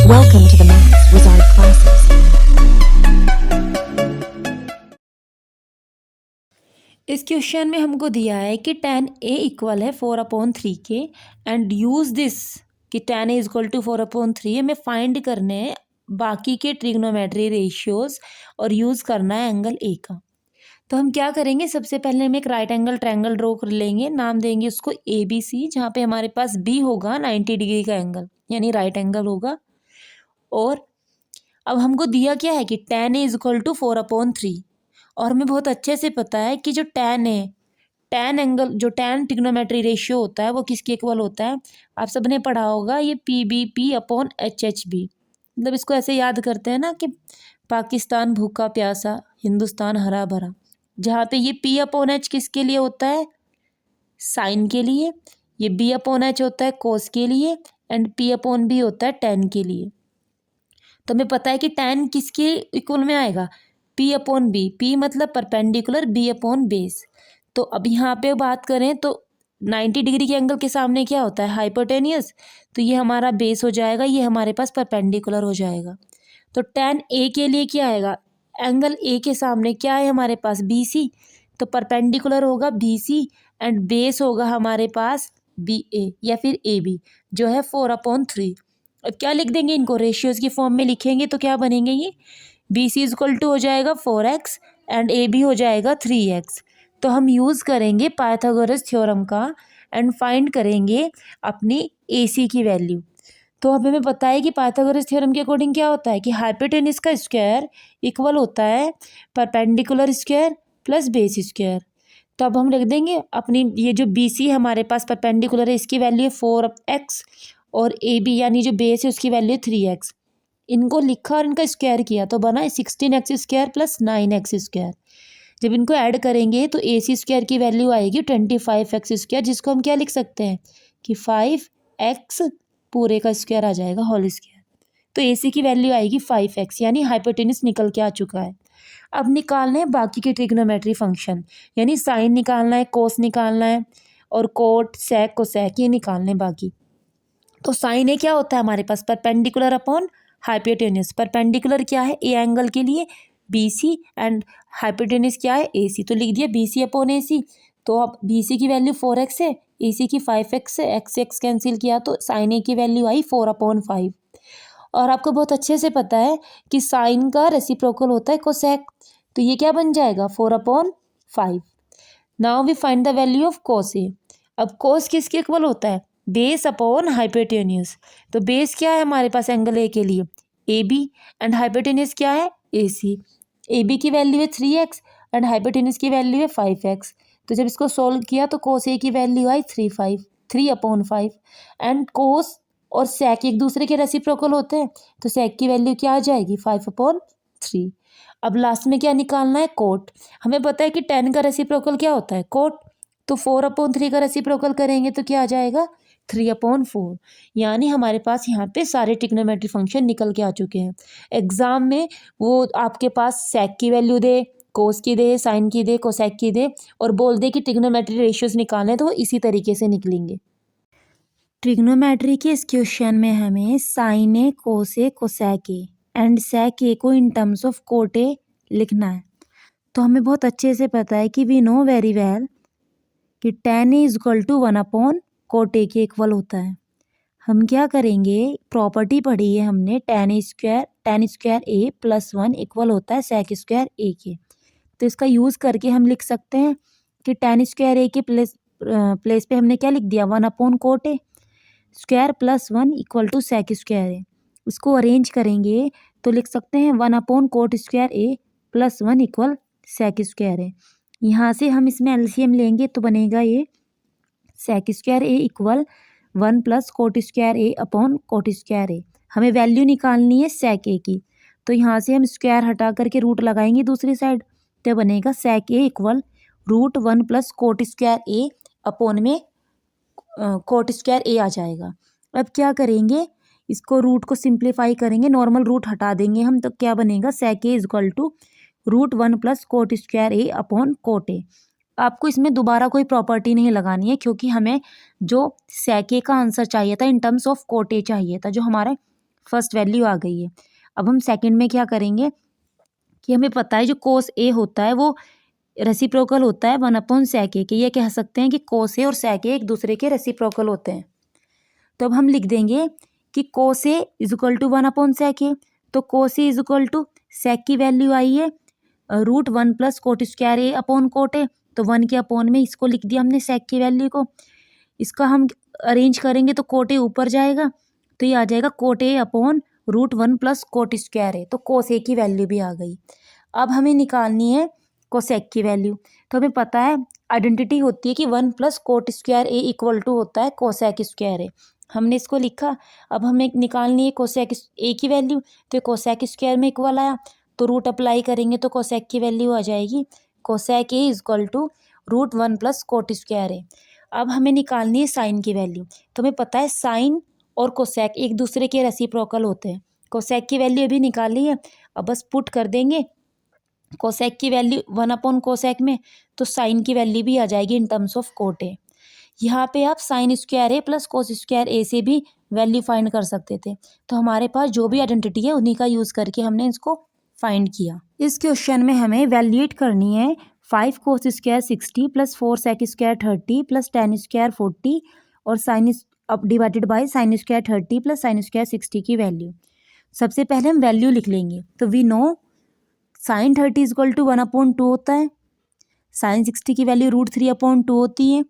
Welcome to the Maths Wizard classes. इस question में हमको दिया है कि tan a इक्वल है 4/3 के एंड यूज दिस कि tan a इक्वल टू 4/3 हमें फाइंड करने हैं बाकी के ट्रिग्नोमेट्री रेशियोज और यूज़ करना है एंगल a का। तो हम क्या करेंगे, सबसे पहले हम एक राइट एंगल ट्रायंगल ड्रॉ कर लेंगे, नाम देंगे उसको ABC, जहाँ पे हमारे पास B होगा 90 डिग्री का एंगल यानी राइट एंगल होगा। और अब हमको दिया क्या है कि tan a इक्वल टू 4/3 और हमें बहुत अच्छे से पता है कि जो tan है, tan एंगल जो tan ट्रिग्नोमेट्री रेशियो होता है वो किसके इक्वल होता है। आप सबने पढ़ा होगा ये PBP/HHB। मतलब इसको ऐसे याद करते हैं ना कि पाकिस्तान भूखा प्यासा, हिंदुस्तान हरा भरा, जहाँ पे ये P/H किसके लिए होता है, साइन के लिए, ये B/H होता है कोस के लिए एंड P/B होता है tan के लिए। तो हमें पता है कि tan किसके इक्वल में आएगा, P/B। P मतलब परपेंडिकुलर, B/बेस। तो अब यहाँ पे बात करें तो 90 डिग्री के एंगल के सामने क्या होता है, हाइपोटेनियस। तो ये हमारा बेस हो जाएगा, ये हमारे पास परपेंडिकुलर हो जाएगा। तो tan A के लिए क्या आएगा, एंगल A के सामने क्या है हमारे पास, BC। तो परपेंडिकुलर होगा BC एंड बेस होगा हमारे पास BA या फिर AB जो है 4/3। अब क्या लिख देंगे, इनको रेशियोज की फॉर्म में लिखेंगे तो क्या बनेंगे, ये BC इक्वल टू हो जाएगा 4x एंड AB हो जाएगा 3x। तो हम यूज़ करेंगे पाइथागोरस थ्योरम का एंड फाइंड करेंगे अपनी AC की वैल्यू। तो अब हमें पता है कि पाइथागोरस थ्योरम के अकॉर्डिंग क्या होता है कि हाइपोटेनस का स्क्वायर इक्वल होता है perpendicular square plus base square. तो अब हम लिख देंगे अपनी ये जो BC हमारे पास परपेंडिकुलर है इसकी वैल्यू है 4x और AB यानी जो बेस है उसकी वैल्यू 3x। इनको लिखा और इनका स्क्वायर किया तो बना 16x² प्लस 9x²। जब इनको ऐड करेंगे तो AC स्क्वायर की वैल्यू आएगी 25x², जिसको हम क्या लिख सकते हैं कि 5x पूरे का स्क्वायर आ जाएगा, होल स्क्वायर। तो AC की वैल्यू आएगी 5x यानी हाइपोटेनस निकल के आ चुका है। अब निकालना है बाकी के ट्रिग्नोमेट्री फंक्शन, यानी साइन निकालना है, कोस निकालना है और कोट सेक कोसेक ये निकालने बाकी। तो साइन ए क्या होता है हमारे पास, परपेंडिकुलर अपॉन हाइपोटेनस। परपेंडिकुलर क्या है, ए एंगल के लिए BC एंड हाइपोटेनस क्या है AC। तो लिख दिया BC/AC। तो अब BC की वैल्यू 4x है, AC की 5x है, x कैंसिल किया तो साइन ए की वैल्यू आई 4/5। और आपको बहुत अच्छे से पता है कि साइन का रेसिप्रोकल होता है कोसेक। तो ये क्या बन जाएगा 4/5। Now we find the value of cos A. अब कोस किसके इक्वल होता है, बेस अपॉन हाइपोटेन्यूज। तो बेस क्या है हमारे पास एंगल ए के लिए, AB एंड हाइपोटेन्यूज क्या है AC। AB की वैल्यू है 3x एंड हाइपोटेन्यूज की वैल्यू है 5x। तो जब इसको सोल्व किया तो कोस ए की वैल्यू आई 3/5 एंड कोस और सेक एक दूसरे के रेसिप्रोकल होते हैं तो सेक की वैल्यू क्या आ जाएगी 5/3। अब लास्ट में क्या निकालना है, कोट। हमें पता है कि 10 का रेसिप्रोकल क्या होता है, कोट। तो 4/3 का रेसिप्रोकल करेंगे तो क्या आ जाएगा 3/4। यानी हमारे पास यहाँ पे सारे ट्रिग्नोमेट्री फंक्शन निकल के आ चुके हैं। एग्जाम में वो आपके पास सेक की वैल्यू दे, कोस की दे, साइन की दे, कोसेक की दे और बोल दे कि ट्रिग्नोमेट्री रेशियोज निकालने, तो वो इसी तरीके से निकलेंगे। ट्रिग्नोमेट्री के इस क्वेश्चन में हमें sine A, cos A, cosec A and sec A को in terms of cot A लिखना है। तो हमें बहुत अच्छे से पता है कि वी नो वेरी वेल कि tan ए इक्वल टू 1/कोट ए के इक्वल होता है। हम क्या करेंगे, प्रॉपर्टी पढ़ी है हमने, tan square A plus 1 equal होता है सेक स्क्वायर ए के। तो इसका यूज़ करके हम लिख सकते हैं कि tan स्क्वायर ए के प्लेस पे हमने क्या लिख दिया 1/कोट A square plus 1 equal to sec square A. उसको अरेंज करेंगे तो लिख सकते हैं 1/कोट square A plus 1 equal sec square A. यहाँ से हम इसमें एलसीएम लेंगे तो बनेगा ये sec square A equal 1 plus cot square A upon cot square A. हमें वैल्यू निकालनी है सेक ए की, तो यहाँ से हम स्क्वायर हटा करके रूट लगाएंगे दूसरी साइड, तो बनेगा sec A equal √1 plus cot square A upon में कोट स्क्वायर ए आ जाएगा। अब क्या करेंगे, इसको रूट को सिंप्लीफाई करेंगे, नॉर्मल रूट हटा देंगे हम, तो क्या बनेगा sec A equal to √1 plus cot square A upon cot A. आपको इसमें दोबारा कोई प्रॉपर्टी नहीं लगानी है क्योंकि हमें जो सेक ए का आंसर चाहिए था इन टर्म्स ऑफ कोट ए चाहिए था, जो हमारा फर्स्ट वैल्यू आ गई है। अब हम सेकंड में क्या करेंगे कि हमें पता है जो कोस ए होता है वो रेसिप्रोकल होता है 1/sec a के। ये कह सकते हैं कि कोस ए और sec a एक दूसरे के रेसिप्रोकल होते हैं। तो अब हम लिख देंगे कि cos A is equal to 1/sec a। तो cos A is equal to sec की वैल्यू आई है √1 plus cot square A upon cot A. तो 1 के अपॉन में इसको लिख दिया हमने सेक की वैल्यू को। इसका हम अरेंज करेंगे तो कोट ए ऊपर जाएगा, तो ये आ जाएगा cot A upon √1 plus cot square A. तो कोस ए की वैल्यू भी आ गई। अब हमें निकालनी है कोसेक की वैल्यू। तो हमें पता है आइडेंटिटी होती है कि 1 plus cot square A equal to होता है कोसेक स्क्वायर ए। हमने इसको लिखा। अब हमें निकालनी है कोसेक ए की वैल्यू। तो कोसेक स्क्वायर में इक्वल आया, तो रूट अप्लाई करेंगे तो कोसेक की वैल्यू आ जाएगी cosec A is equal to √1 plus cot square A. अब हमें निकालनी है साइन की वैल्यू। तो हमें पता है साइन और कोसेक एक दूसरे के रेसिप्रोकल होते हैं। कोसेक की वैल्यू अभी निकाली है, अब बस पुट कर देंगे कोसेक की वैल्यू 1/कोसेक में, तो साइन की वैल्यू भी आ जाएगी इन टर्म्स ऑफ कोट ए। यहाँ पे आप sine square A plus cos square ए से भी वैल्यू फाइंड कर सकते थे। तो हमारे पास जो भी आइडेंटिटी है उन्हीं का यूज़ करके हमने इसको फाइंड किया। इस क्वेश्चन में हमें वैल्यूएट करनी है 5 cos square 60 plus 4 sec square 30 plus ten square 40 और साइन अब divided by sine square 30 plus sine square 60 की वैल्यू। सबसे पहले हम वैल्यू लिख लेंगे। तो we know sine 30 is equal to 1/2 होता है, साइन 60 की वैल्यू √3/2 होती है,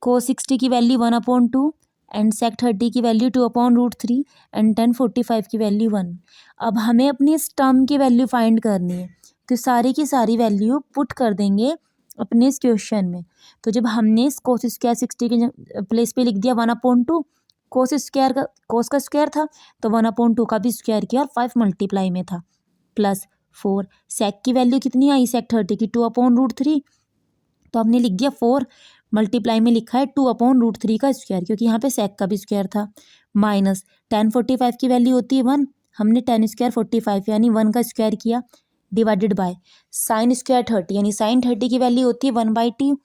कोस 60 की वैल्यू 1/2 एंड सेक 30 की वैल्यू 2/√3 एंड टेन 45 की वैल्यू 1। अब हमें अपनी इस टर्म की वैल्यू फाइंड करनी है, तो सारी की सारी वैल्यू पुट कर देंगे अपने इस क्वेश्चन में। तो जब हमने इस कोस स्क्वायर 60 के प्लेस पे लिख दिया 1/2, कोस स्क्वायर का कोस का स्क्वायर था तो 1/2 का भी स्क्वायर किया और 5 मल्टीप्लाई में था प्लस 4। सेक की वैल्यू कितनी आई सेक 30 की 2/√3, तो हमने लिख दिया 4 मल्टीप्लाई में लिखा है 2/√3 का स्क्वायर क्योंकि यहाँ पे सेक का भी स्क्वायर था, माइनस टेन 45 की वैल्यू होती है 1, हमने टेन स्क्वायर 45 यानी 1 का स्क्वायर किया डिवाइडेड बाय साइन स्क्वायर 30 यानी साइन 30 की वैल्यू होती है 1/2,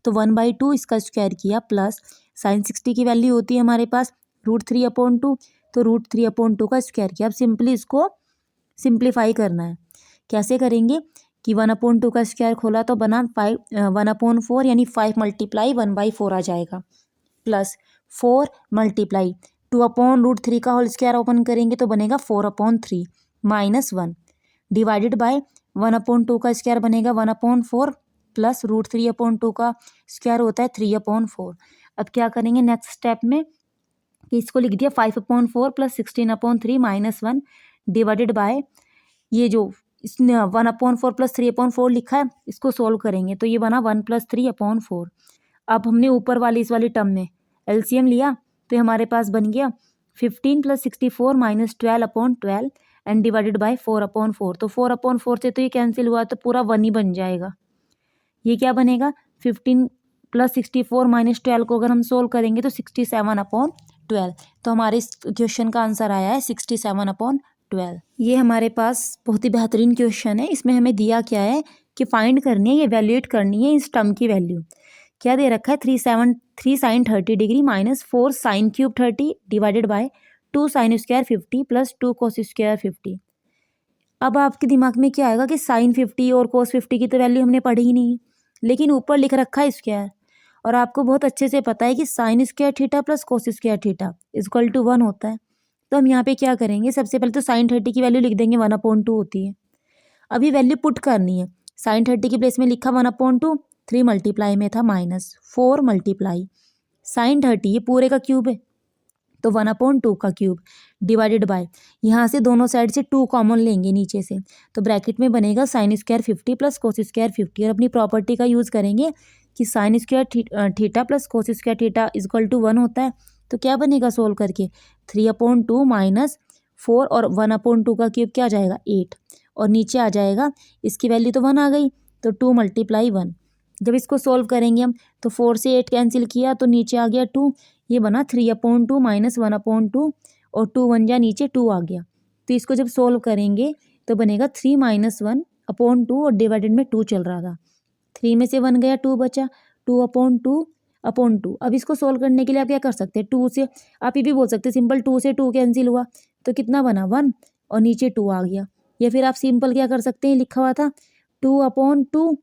तो 1/2 इसका स्क्वायर किया प्लस साइन 60 की वैल्यू होती है हमारे पास √3/2, तो √3/2 का स्क्वायर किया। अब सिंपली इसको सिंप्लीफाई करना है। कैसे करेंगे कि 1/2 का स्क्वायर खोला तो बना 1/4 यानी 5 मल्टीप्लाई 1/4 आ जाएगा प्लस 4 मल्टीप्लाई 2/√3 का होल स्क्वायर ओपन करेंगे तो बनेगा 4/3 माइनस 1 डिवाइडेड बाय 1/2 का स्क्वायर बनेगा 1/4 प्लस √3/2 का स्क्वायर होता है 3/4। अब क्या करेंगे नेक्स्ट स्टेप में कि इसको लिख दिया 5/4 प्लस 16/3 माइनस 1 डिवाइडेड बाय ये जो इसने 1/4 प्लस 3/4 लिखा है इसको सोल्व करेंगे तो ये बना 1 प्लस 3/4। अब हमने ऊपर वाली इस वाली टर्म में एलसीएम लिया तो हमारे पास बन गया 15 plus 64 minus 12/12 and divided by 4/4। तो 4/4 से तो ये कैंसिल हुआ तो पूरा 1 ही बन जाएगा। ये क्या बनेगा 15 प्लस 64 माइनस 12 को अगर हम सोल्व करेंगे तो 67/12। तो हमारे इस क्वेश्चन का आंसर आया है 67/12। ये हमारे पास बहुत ही बेहतरीन क्वेश्चन है। इसमें हमें दिया क्या है कि फाइंड करनी है, इवैल्यूएट करनी है इस टर्म की वैल्यू। क्या दे रखा है 3 sine 30 degree minus 4 sine cube 30 divided by 2 sine square 50 plus 2 cos square 50। अब आपके दिमाग में क्या आएगा कि साइन 50 और कोस 50 की तो वैल्यू हमने पढ़ी ही नहीं, लेकिन ऊपर लिख रखा है स्क्वायर और आपको बहुत अच्छे से पता है कि sine square theta plus cos square theta equal to 1 होता है। तो हम यहाँ पे क्या करेंगे सबसे पहले तो साइन 30 की वैल्यू लिख देंगे 1/2 होती है। अभी वैल्यू पुट करनी है। साइन 30 की प्लेस में लिखा 1/2, 3 मल्टीप्लाई में था माइनस 4 मल्टीप्लाई साइन 30 ये पूरे का क्यूब है तो 1/2 का क्यूब डिवाइडेड बाय यहाँ से दोनों साइड से 2 कॉमन लेंगे नीचे से तो ब्रैकेट में बनेगा sine square 50 plus cos square 50 और अपनी प्रॉपर्टी का यूज़ करेंगे कि sine square theta plus cos square theta equal to 1 होता है। तो क्या बनेगा सोल्व करके 3/2 माइनस 4 और 1/2 का क्यूब क्या आ जाएगा 8 और नीचे आ जाएगा इसकी वैल्यू तो 1 आ गई तो 2 मल्टीप्लाई 1। जब इसको सोल्व करेंगे हम तो 4 से 8 कैंसिल किया तो नीचे आ गया 2, ये बना 3/2 माइनस 1/2 और 2 1 जा नीचे 2 आ गया। तो इसको जब सोल्व करेंगे तो बनेगा 3 माइनस 1/2 और डिवाइडेड में 2 चल रहा था, 3 में से 1 गया 2 बचा 2/2/2। अब इसको सोल्व करने के लिए आप क्या कर सकते हैं 2 से आप ये भी बोल सकते हैं सिंपल 2 से 2 कैंसिल हुआ तो कितना बना 1 और नीचे 2 आ गया। या फिर आप सिंपल क्या कर सकते हैं, लिखा हुआ था 2/2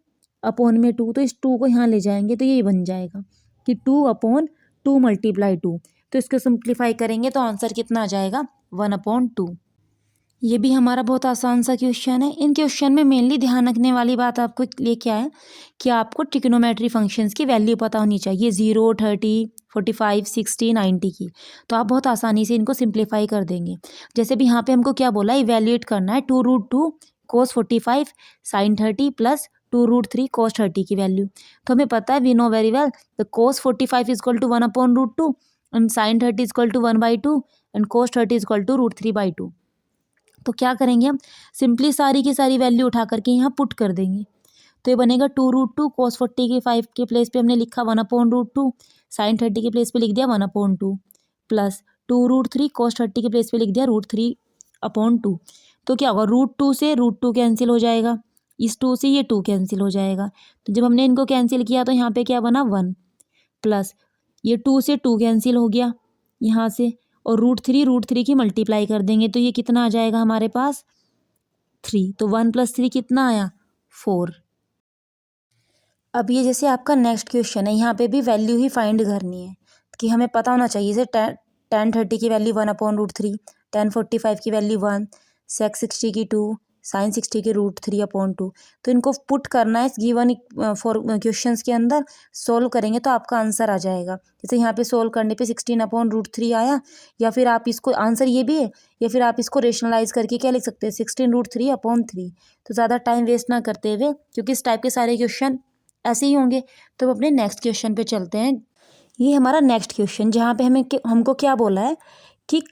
अपॉन में 2, तो इस 2 को यहाँ ले जाएंगे तो ये बन जाएगा कि 2/2 × 2। तो इसको सिंप्लीफाई करेंगे तो आंसर कितना आ जाएगा 1/2। ये भी हमारा बहुत आसान सा क्वेश्चन है। इन क्वेश्चन में मेनली ध्यान रखने वाली बात आपको ये क्या है कि आपको ट्रिग्नोमेट्री फंक्शंस की वैल्यू पता होनी चाहिए 0, 30, 45, 60, 90 की। तो आप बहुत आसानी से इनको सिंप्लीफाई कर देंगे। जैसे भी यहाँ पे हमको क्या बोला, इवेल्युएट करना है 2√2 cos 45 sin 30 प्लस 2√3 cos 30 की वैल्यू। तो हमें पता है, we know very well, the cos 45 = 1/√2 and sin 30 = 1/2 and cos 30 = √3/2। तो क्या करेंगे हम, सिंपली सारी की सारी वैल्यू उठा करके यहाँ पुट कर देंगे। तो ये बनेगा 2√2 cos 45 के प्लेस पे हमने लिखा 1/√2, sin 30 के प्लेस पे लिख दिया 1/2 प्लस 2√3 cos 30 के प्लेस पे लिख दिया √3/2। तो क्या होगा, √2 से √2 कैंसिल हो जाएगा, इस 2 से ये 2 कैंसिल हो जाएगा। तो जब हमने इनको कैंसिल किया तो यहाँ पे क्या बना 1 प्लस ये 2 से 2 कैंसिल हो गया यहाँ से, और √3 की मल्टीप्लाई कर देंगे तो ये कितना आ जाएगा हमारे पास 3। तो 1 + 3 कितना आया 4। अब ये जैसे आपका नेक्स्ट क्वेश्चन है, यहाँ पे भी वैल्यू ही फाइंड करनी है कि हमें पता होना चाहिए। जैसे tan 30 की वैल्यू 1/√3, tan 45 की वैल्यू 1, sec 60 की 2, sin 60 की √3/2। तो इनको पुट करना है इस गिवन फॉर क्वेश्चंस के अंदर, सोल्व करेंगे तो आपका आंसर आ जाएगा। जैसे यहाँ पे सोल्व करने पे 16/√3 आया, या फिर आप इसको, आंसर ये भी है, या फिर आप इसको रेशनलाइज करके क्या लिख सकते हैं 16√3/3। तो ज़्यादा टाइम वेस्ट ना करते हुए, क्योंकि इस टाइप के सारे क्वेश्चन ऐसे ही होंगे, तो अपने नेक्स्ट क्वेश्चन पे चलते हैं। ये हमारा नेक्स्ट क्वेश्चन, जहाँ पे हमको क्या बोला है कि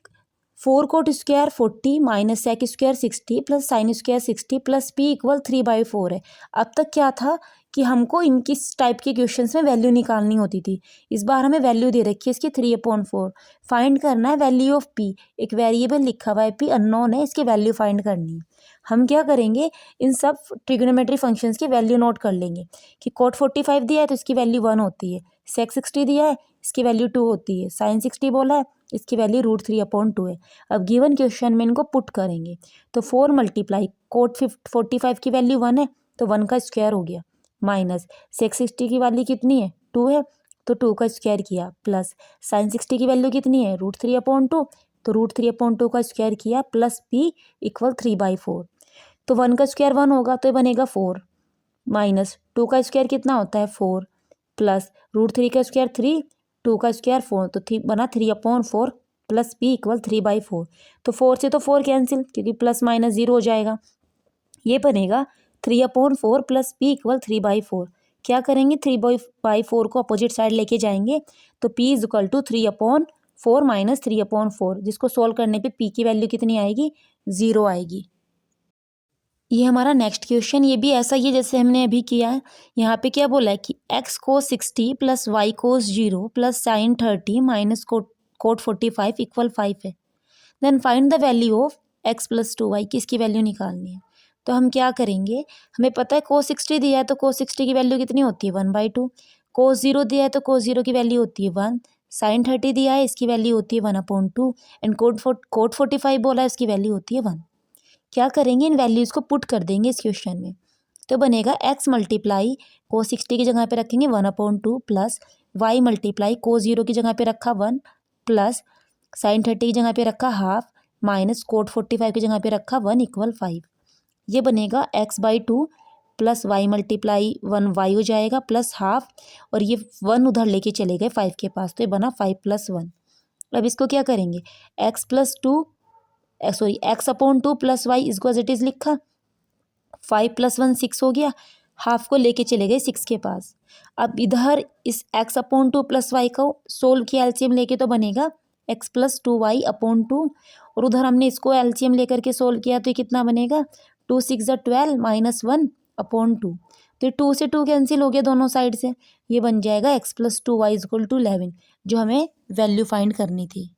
4 cot square 40 minus sec square 60 plus sine square 60 plus p = 3/4 है। अब तक क्या था कि हमको इनकी टाइप के क्वेश्चंस में वैल्यू निकालनी होती थी। इस बार हमें वैल्यू दे रखी है इसकी 3/4। फाइंड करना है वैल्यू ऑफ p, एक वेरिएबल लिखा हुआ है p अननोन है, इसकी वैल्यू फाइंड करनी है। हम क्या करेंगे, इन सब ट्रिग्नोमेट्री फंक्शंस की वैल्यू नोट कर लेंगे कि cot 45 दिया है तो इसकी वैल्यू 1 होती है, sec 60 दिया है इसकी वैल्यू 2 होती है, sin 60 बोला है इसकी वैल्यू √3/2 है। अब गिवन क्वेश्चन में इनको पुट करेंगे तो 4 × cot 45 की वैल्यू 1 है तो 1 का स्क्वायर हो गया, माइनस sec 60 की वैल्यू कितनी है 2 है तो 2 का स्क्वायर किया, प्लस sin 60 की वैल्यू कितनी है √3/2 तो √3/2 का स्क्वायर किया, प्लस p = 3/4। तो 1 का स्क्वायर 1 होगा तो ये बनेगा 4, माइनस 2 का स्क्वायर कितना होता है 4, प्लस √3 का स्क्वायर 3, 2 का स्क्वायर 4, तो बना 3/4 प्लस p = 3/4। तो 4 से तो 4 कैंसिल, क्योंकि प्लस माइनस 0 हो जाएगा। ये बनेगा 3/4 प्लस p = 3/4। क्या करेंगे, 3/4 को अपोजिट साइड लेके जाएंगे तो p = 3/4 माइनस 3/4, जिसको सोल्व करने पे p की वैल्यू कितनी आएगी 0 आएगी। ये हमारा नेक्स्ट क्वेश्चन, ये भी ऐसा ही है जैसे हमने अभी किया है। यहाँ पे क्या बोला है कि x cos 60 plus y cos 0 plus sin 30 minus cot 45 = 5 है। Then find the value of x + 2y, किसकी वैल्यू निकालनी है। तो हम क्या करेंगे, हमें पता है cos 60 दिया है तो cos 60 की वैल्यू कितनी होती है 1/2, cos 0 दिया है तो cos 0 की वैल्यू होती है 1, sin 30 दिया है इसकी वैल्यू होती है 1/2 एंड cot 45 बोला है इसकी वैल्यू होती है 1। क्या करेंगे, इन वैल्यूज़ को पुट कर देंगे इस क्वेश्चन में। तो बनेगा x × cos 60 की जगह पे रखेंगे 1/2 प्लस y × cos 0 की जगह पे रखा 1 प्लस sin 30 की जगह पे रखा हाफ माइनस cot 45 की जगह पे रखा 1 = 5। ये बनेगा x/2 प्लस y × 1 y हो जाएगा प्लस हाफ, और ये 1 उधर लेके चले गए 5 के पास, तो ये बना 5 + 1। अब इसको क्या करेंगे, x + 2 x/2 प्लस y इसको एज इट इज़ लिखा, 5 + 1 6 हो गया, हाफ को लेके चले गए 6 के पास। अब इधर इस x/2 प्लस y को सोल्व किया एलसीएम लेके तो बनेगा x + 2y/2, और उधर हमने इसको एलसीएम लेकर के सोल्व किया तो ये कितना बनेगा 2 × 6 = 12 माइनस 1/2। तो 2 से 2 कैंसिल हो गया दोनों साइड से, ये बन जाएगा x + 2y = 11, जो हमें वैल्यू फाइंड करनी थी।